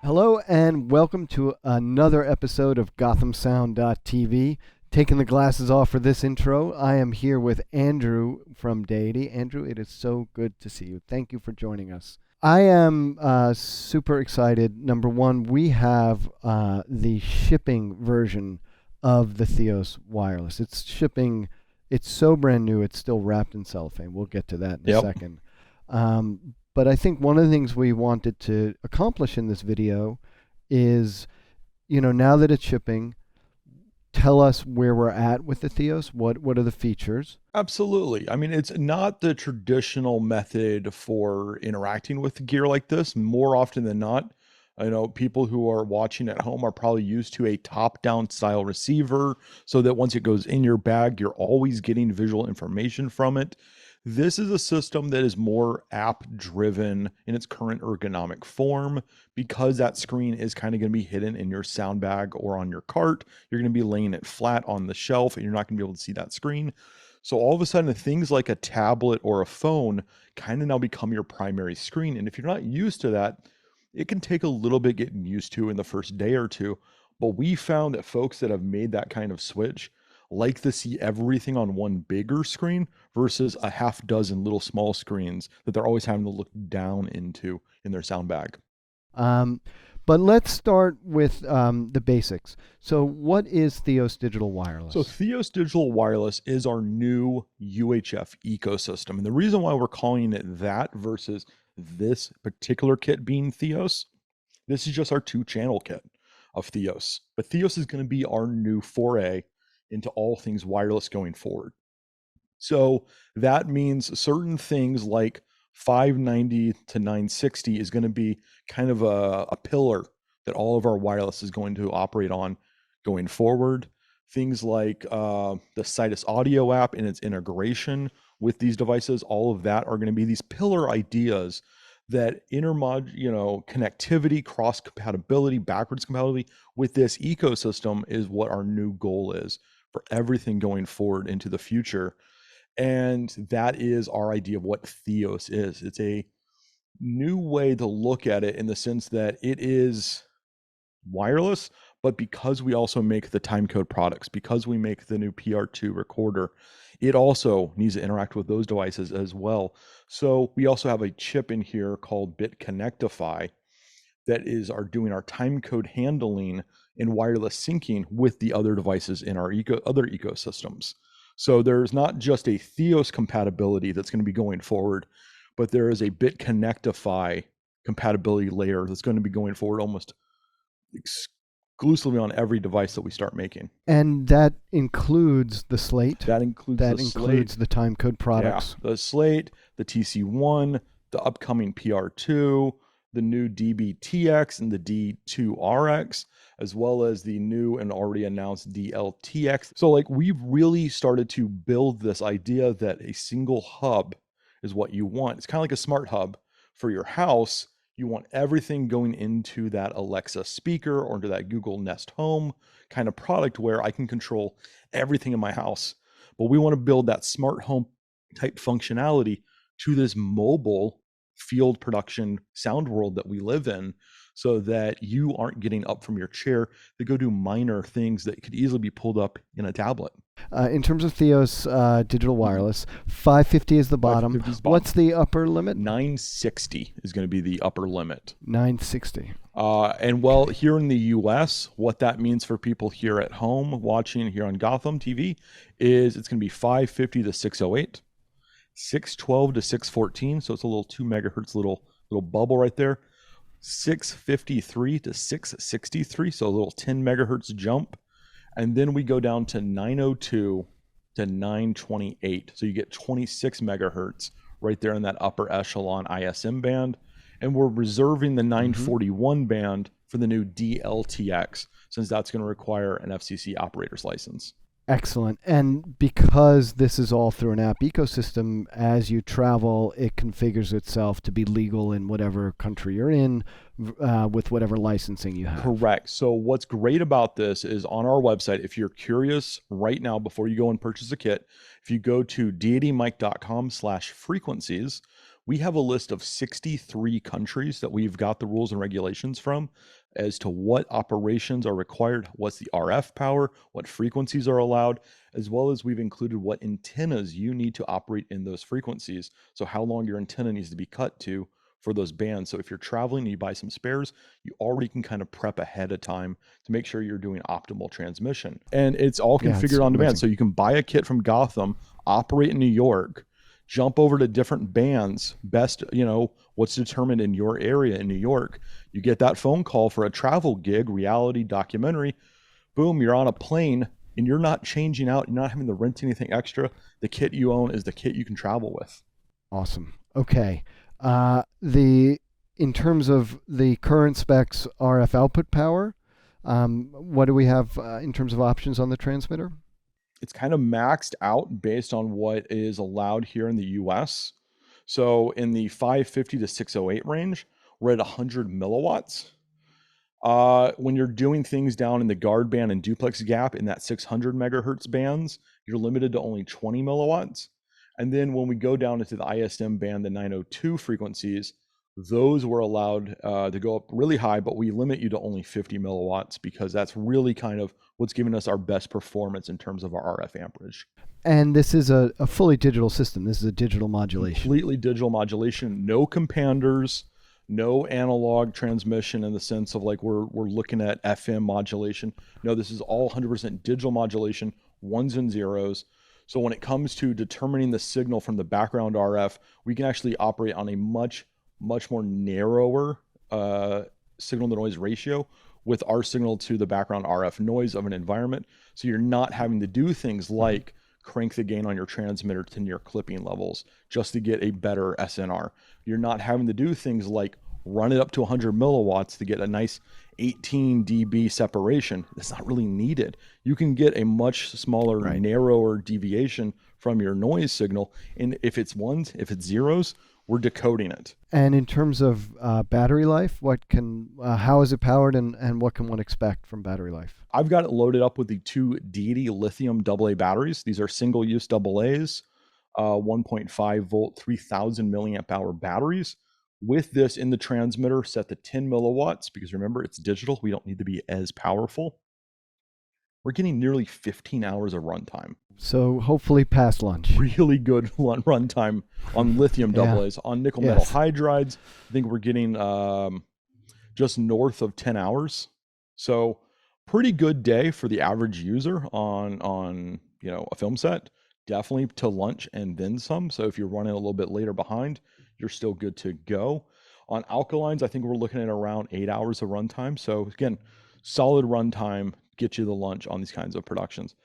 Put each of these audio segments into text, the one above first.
Hello and welcome to another episode of GothamSound.tv. Taking the glasses off for this intro, I am here with Andrew from Deity. Andrew, it is so good to see you. Thank you for joining us. I am super excited. Number one, we have the shipping version of the Theos wireless. It's shipping. It's so brand new, it's still wrapped in cellophane. We'll get to that in a second. But I think one of the things we wanted to accomplish in this video is, now that it's shipping, tell us where we're at with the Theos. What are the features? Absolutely. I mean, it's not the traditional method for interacting with gear like this. More often than not, I know people who are watching at home are probably used to a top-down style receiver so that once it goes in your bag, you're always getting visual information from it. This is a system that is more app-driven in its current ergonomic form because that screen is kind of going to be hidden in your sound bag or on your cart. You're going to be laying it flat on the shelf and you're not going to be able to see that screen. So all of a sudden, things like a tablet or a phone kind of now become your primary screen. And if you're not used to that, it can take a little bit getting used to in the first day or two. But we found that folks that have made that kind of switch like to see everything on one bigger screen versus a half dozen little small screens that they're always having to look down into in their sound bag. But let's start with the basics. So what is Theos Digital Wireless? So Theos Digital Wireless is our new UHF ecosystem. And the reason why we're calling it that versus this particular kit being Theos, this is just our 2-channel kit of Theos. But Theos is going to be our new foray into all things wireless going forward. So that means certain things like 590 to 960 is going to be kind of a pillar that all of our wireless is going to operate on going forward. Things like the Citus Audio app and its integration with these devices, all of that are going to be these pillar ideas that connectivity, cross compatibility, backwards compatibility with this ecosystem is what our new goal is for everything going forward into the future. And that is our idea of what Theos is. It's a new way to look at it in the sense that it is wireless, but because we also make the timecode products, because we make the new PR2 recorder, it also needs to interact with those devices as well. So we also have a chip in here called BitConnectify that is doing our timecode handling and wireless syncing with the other devices in our other ecosystems. So there's not just a Theos compatibility that's going to be going forward, but there is a BitConnectify compatibility layer that's going to be going forward almost exclusively on every device that we start making. And that includes the slate? That includes the timecode products? Yeah, the slate, the TC1, the upcoming PR2, the new DBTX and the D2RX, as well as the new and already announced DLTX. So we've really started to build this idea that a single hub is what you want. It's kind of like a smart hub for your house. You want everything going into that Alexa speaker or into that Google Nest Home kind of product where I can control everything in my house. But we want to build that smart home type functionality to this mobile field production sound world that we live in, so that you aren't getting up from your chair to go do minor things that could easily be pulled up in a tablet. In terms of Theos Digital Wireless, 550 is the bottom. What's the upper limit? 960 is going to be the upper limit. 960. And well, here in the US, what that means for people here at home watching here on Gotham TV is it's going to be 550 to 608. 612 to 614, so it's a little 2 megahertz little bubble right there. 653 to 663, so a little 10 megahertz jump. And then we go down to 902 to 928, so you get 26 megahertz right there in that upper echelon ISM band. And we're reserving the 941 band for the new DLTX, since that's going to require an FCC operator's license. Excellent. And because this is all through an app ecosystem, as you travel, it configures itself to be legal in whatever country you're in with whatever licensing you have. Correct. So what's great about this is on our website, if you're curious right now before you go and purchase a kit, if you go to deitymic.com/frequencies, We have a list of 63 countries that we've got the rules and regulations from as to what operations are required, what's the RF power, what frequencies are allowed, as well as we've included what antennas you need to operate in those frequencies. So how long your antenna needs to be cut to for those bands. So if you're traveling and you buy some spares, you already can kind of prep ahead of time to make sure you're doing optimal transmission. And it's all Yeah, it's configured on demand. amazing. So you can buy a kit from Gotham, operate in New York, jump over to different bands, best, what's determined in your area in New York. You get that phone call for a travel gig, reality, documentary. Boom, you're on a plane and you're not changing out, you're not having to rent anything extra. The kit you own is the kit you can travel with. Awesome. Okay. In terms of the current specs RF output power, what do we have in terms of options on the transmitter? It's kind of maxed out based on what is allowed here in the US. So in the 550 to 608 range, we're at 100 milliwatts. When you're doing things down in the guard band and duplex gap in that 600 megahertz bands, you're limited to only 20 milliwatts. And then when we go down into the ISM band, the 902 frequencies, those were allowed to go up really high, but we limit you to only 50 milliwatts because that's really kind of what's giving us our best performance in terms of our RF amperage. And this is a fully digital system. This is a digital modulation. Completely digital modulation, no companders, no analog transmission in the sense of like we're looking at FM modulation. No, this is all 100% digital modulation, ones and zeros. So when it comes to determining the signal from the background RF, we can actually operate on a much more narrower signal to noise ratio with our signal to the background RF noise of an environment. So you're not having to do things like crank the gain on your transmitter to near clipping levels just to get a better SNR. You're not having to do things like run it up to 100 milliwatts to get a nice 18 dB separation. That's not really needed. You can get a much smaller, Right. narrower deviation from your noise signal. And if it's ones, if it's zeros, we're decoding it. And in terms of battery life, how is it powered, and what can one expect from battery life? I've got it loaded up with the two Deity lithium AA batteries. These are single-use AA's, 1.5 volt, 3000 milliamp hour batteries. With this in the transmitter, set to 10 milliwatts, because remember, it's digital. We don't need to be as powerful. We're getting nearly 15 hours of runtime. So hopefully past lunch. Really good runtime on lithium AA's. On nickel metal hydrides, I think we're getting just north of 10 hours. So pretty good day for the average user on a film set. Definitely to lunch and then some. So if you're running a little bit later behind, you're still good to go. On alkalines, I think we're looking at around 8 hours of runtime. So again, solid runtime, get you the lunch on these kinds of productions.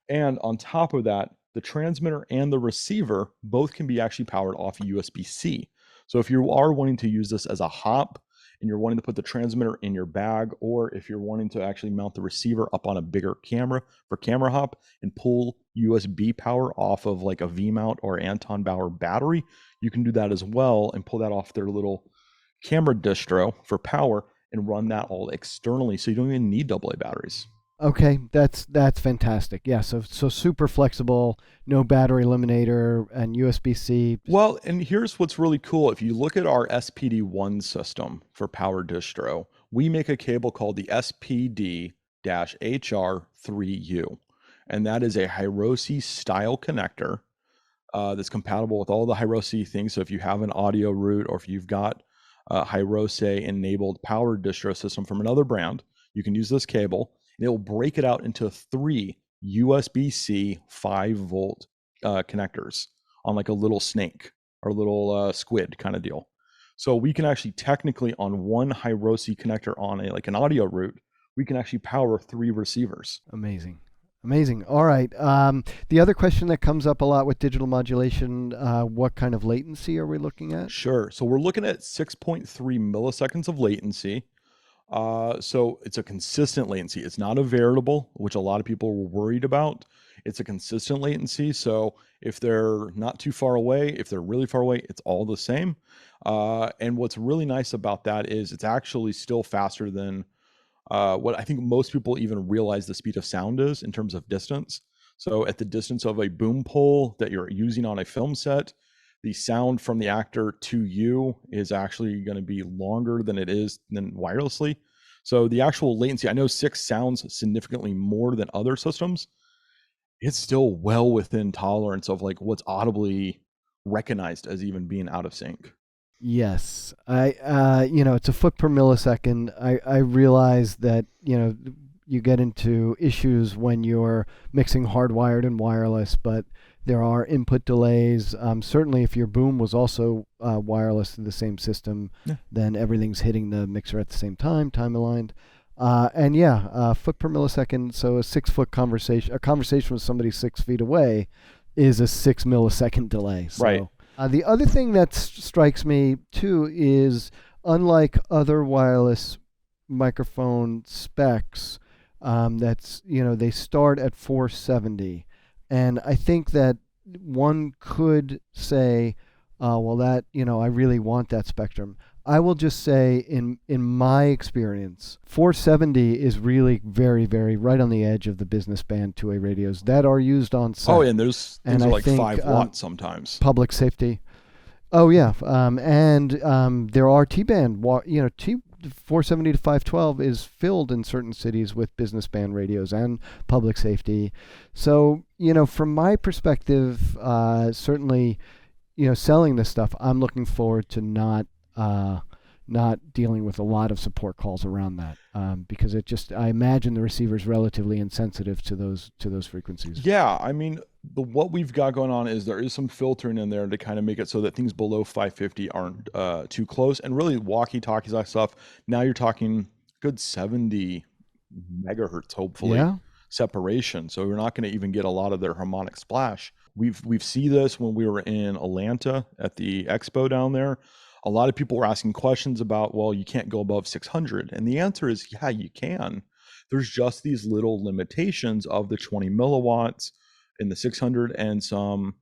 And on top of that, the transmitter and the receiver both can be actually powered off USB-C. So if you are wanting to use this as a hop and you're wanting to put the transmitter in your bag, or if you're wanting to actually mount the receiver up on a bigger camera for camera hop and pull USB power off of like a V-mount or Anton Bauer battery, you can do that as well and pull that off their little camera distro for power and run that all externally. So you don't even need AA batteries. Okay, that's fantastic. Yeah, so super flexible, no battery eliminator, and USB-C. Well, and here's what's really cool. If you look at our SPD-1 system for power distro, we make a cable called the SPD-HR3U, and that is a Hirose style connector that's compatible with all the Hirose things. So if you have an audio route or if you've got a Hirose enabled power distro system from another brand, you can use this cable. And it will break it out into 3 USB-C 5 volt connectors on like a little snake or little squid kind of deal. So we can actually technically on one Hirose connector on an audio route, we can actually power 3 receivers. Amazing. All right. The other question that comes up a lot with digital modulation, what kind of latency are we looking at? Sure. So we're looking at 6.3 milliseconds of latency. So it's a consistent latency. It's not a variable, which a lot of people were worried about. It's a consistent latency. So if they're not too far away, if they're really far away, it's all the same. And what's really nice about that is it's actually still faster than what I think most people even realize the speed of sound is in terms of distance. So at the distance of a boom pole that you're using on a film set, the sound from the actor to you is actually going to be longer than it is than wirelessly. So the actual latency, I know 6 sounds significantly more than other systems. It's still well within tolerance of like what's audibly recognized as even being out of sync. Yes, it's a foot per millisecond. I realize that, you get into issues when you're mixing hardwired and wireless, but there are input delays. Certainly, if your boom was also wireless to the same system, Yeah. then everything's hitting the mixer at the same time aligned. And yeah, foot per millisecond. So a 6 foot conversation, a conversation with somebody 6 feet away, is a 6 millisecond delay. So. Right. The other thing that strikes me too is, unlike other wireless microphone specs, they start at 470, and I think that one could say, well, that I really want that spectrum. I will just say, in my experience, 470 is really very, very right on the edge of the business band 2A radios that are used on set. Oh, and those things are I like think, 5 watts sometimes. Public safety. Oh yeah, and there are T-band. T 470 to 512 is filled in certain cities with business band radios and public safety. So from my perspective, certainly, selling this stuff, I'm looking forward to not dealing with a lot of support calls around that, because I imagine the receiver is relatively insensitive to those frequencies. Yeah, I mean, what we've got going on is there is some filtering in there to kind of make it so that things below 550 aren't too close. And really, walkie-talkies, that stuff, now you're talking good 70 megahertz, hopefully, separation. So you're not going to even get a lot of their harmonic splash. We've seen this when we were in Atlanta at the expo down there. A lot of people were asking questions about, well, you can't go above 600. And the answer is, yeah, you can. There's just these little limitations of the 20 milliwatts in the 600 and some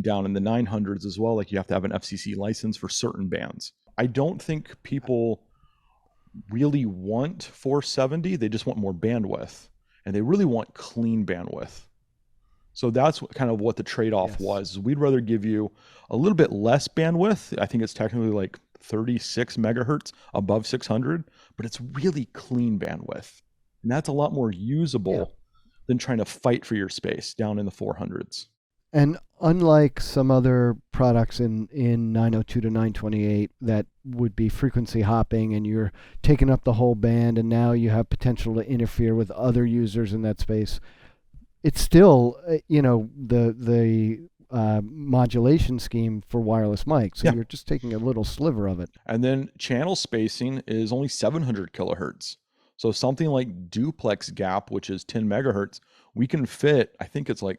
down in the 900s as well. Like you have to have an FCC license for certain bands. I don't think people really want 470. They just want more bandwidth, and they really want clean bandwidth. So that's kind of what the trade-off was. We'd rather give you a little bit less bandwidth. I think it's technically like 36 megahertz above 600, but it's really clean bandwidth. And that's a lot more usable than trying to fight for your space down in the 400s. And unlike some other products in 902 to 928 that would be frequency hopping and you're taking up the whole band and now you have potential to interfere with other users in that space, it's still, the modulation scheme for wireless mics. So you're just taking a little sliver of it. And then channel spacing is only 700 kilohertz. So something like duplex gap, which is 10 megahertz, we can fit, I think it's like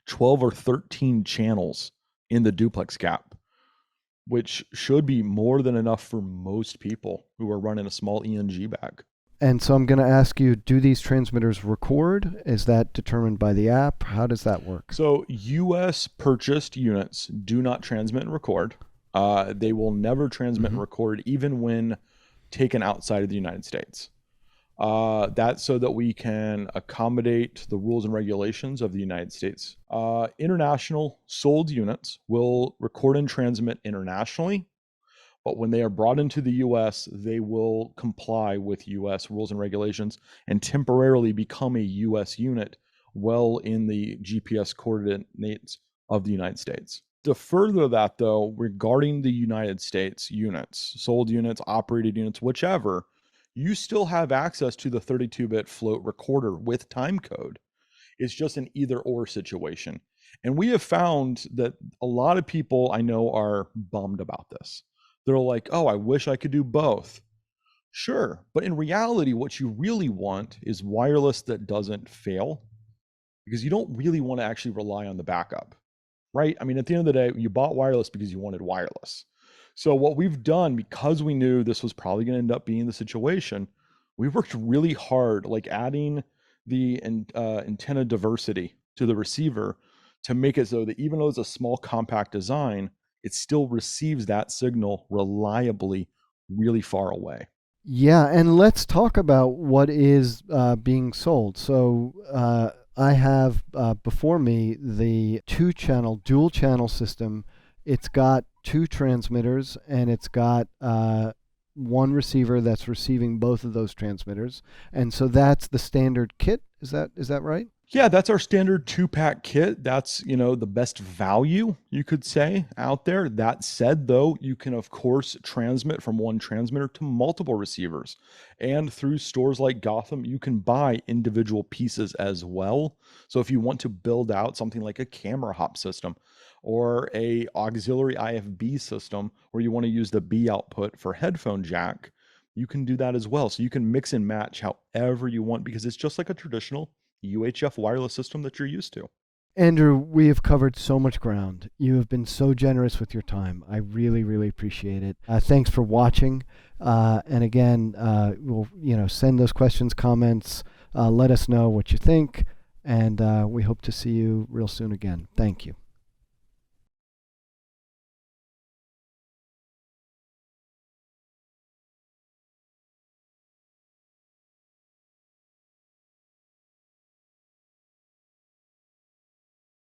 12 or 13 channels in the duplex gap, which should be more than enough for most people who are running a small ENG bag. And so I'm going to ask you, do these transmitters record? Is that determined by the app? How does that work? So US purchased units do not transmit and record. They will never transmit and record even when taken outside of the United States. That's so that we can accommodate the rules and regulations of the United States. International sold units will record and transmit internationally, but when they are brought into the US, they will comply with US rules and regulations and temporarily become a US unit well in the GPS coordinates of the United States. To further that, though, regarding the United States units, sold units, operated units, whichever, you still have access to the 32-bit float recorder with timecode. It's just an either-or situation. And we have found that a lot of people I know are bummed about this. They're like, oh, I wish I could do both. Sure, but in reality, what you really want is wireless that doesn't fail, because you don't really want to actually rely on the backup, right? I mean, at the end of the day, you bought wireless because you wanted wireless. So what we've done, because we knew this was probably going to end up being the situation, we worked really hard, like adding the antenna diversity to the receiver to make it so that even though it's a small compact design, it still receives that signal reliably really far away. Yeah, and let's talk about what is being sold. So I have before me the two-channel, dual-channel system. It's got two transmitters, and it's got one receiver that's receiving both of those transmitters. And so that's the standard kit. Is that right? Yeah, that's our standard 2-pack kit. That's, the best value, you could say, out there. That said, though, you can, of course, transmit from one transmitter to multiple receivers. And through stores like Gotham, you can buy individual pieces as well. So if you want to build out something like a camera hop system or a auxiliary IFB system where you want to use the B output for headphone jack, you can do that as well. So you can mix and match however you want, because it's just like a traditional UHF wireless system that you're used to. Andrew, we have covered so much ground. You have been so generous with your time. I really, really appreciate it. Thanks for watching. And again, we'll send those questions, comments. Let us know what you think, and we hope to see you real soon again. Thank you.